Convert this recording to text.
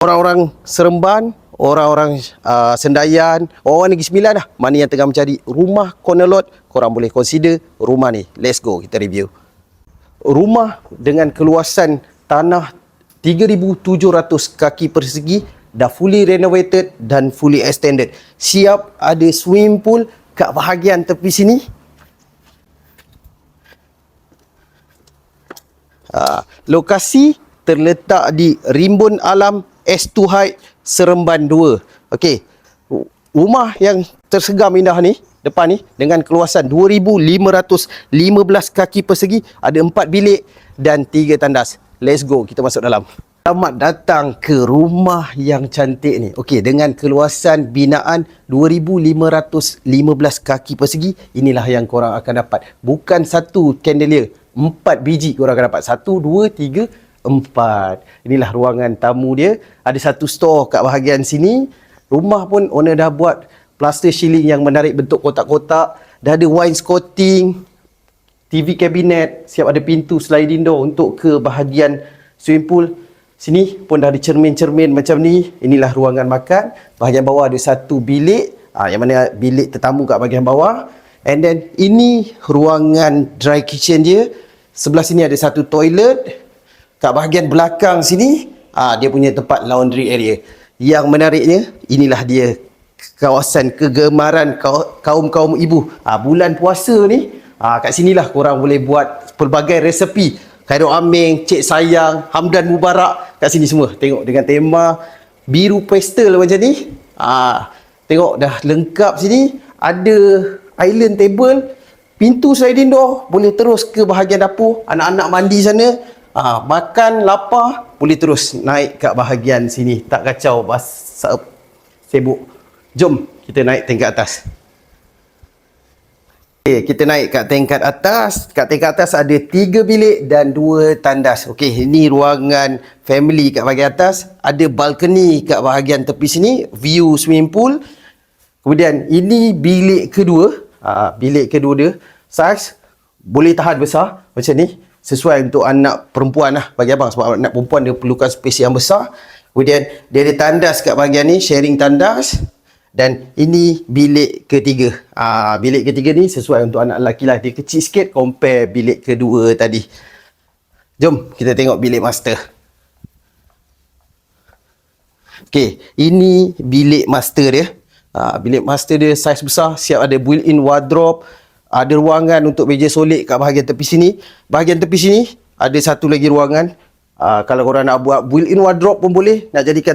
Orang-orang Seremban, orang-orang Sendayan, orang Negeri Sembilan lah, mana yang tengah mencari rumah corner lot, korang boleh consider rumah ni. Let's go, kita review. Rumah dengan keluasan tanah 3,700 kaki persegi, dah fully renovated dan fully extended. Siap ada swimming pool kat bahagian tepi sini. Lokasi terletak di Rimbun Alam S2 Height Seremban 2. Okey. Rumah yang tersegam indah ni, depan ni, dengan keluasan 2,515 kaki persegi, ada 4 bilik dan 3 tandas. Let's go, kita masuk dalam. Selamat datang ke rumah yang cantik ni. Okey, dengan keluasan binaan 2,515 kaki persegi, inilah yang korang akan dapat. Bukan satu chandelier, 4 biji korang akan dapat. 1, 2, 3, 4. Inilah ruangan tamu dia. Ada satu store kat bahagian sini. Rumah pun owner dah buat plaster ceiling yang menarik bentuk kotak-kotak. Dah ada wainscoting, TV cabinet, siap ada pintu sliding door untuk ke bahagian swimming pool. Sini pun dah ada cermin-cermin macam ni. Inilah ruangan makan. Bahagian bawah ada satu bilik, yang mana bilik tetamu kat bahagian bawah. And then ini ruangan dry kitchen dia. Sebelah sini ada satu toilet. Kat bahagian belakang sini, dia punya tempat laundry area. Yang menariknya, inilah dia kawasan kegemaran kaum-kaum ibu. Bulan puasa ni, kat sinilah korang boleh buat pelbagai resepi. Khairul Aming, Cik Sayang, Hamdan Mubarak, kat sini semua. Tengok dengan tema biru pastel macam ni. Tengok dah lengkap sini. Ada island table, pintu sliding door, boleh terus ke bahagian dapur. Anak-anak mandi sana. Makan, lapar, boleh terus naik kat bahagian sini. Tak kacau, sibuk. Jom, kita naik tingkat atas. Okay, kita naik kat tingkat atas. Kat tingkat atas ada 3 bilik dan 2 tandas. Okey, ini ruangan family kat bahagian atas. Ada balcony kat bahagian tepi sini. View swimming pool. Kemudian, ini bilik kedua. Bilik kedua dia. Saiz boleh tahan besar macam ni. Sesuai untuk anak perempuan lah bagi abang, sebab anak perempuan dia perlukan space yang besar. Kemudian dia ada tandas kat bahagian ni, sharing tandas. Dan ini bilik ketiga. Bilik ketiga ni sesuai untuk anak lelaki lah, dia kecil sikit compare bilik kedua tadi. Jom kita tengok bilik master. Okey, ini bilik master dia. Bilik master dia saiz besar, siap ada built-in wardrobe. Ada ruangan untuk meja solid kat bahagian tepi sini. Bahagian tepi sini ada satu lagi ruangan. Kalau korang nak buat built-in wardrobe pun boleh. Nak jadikan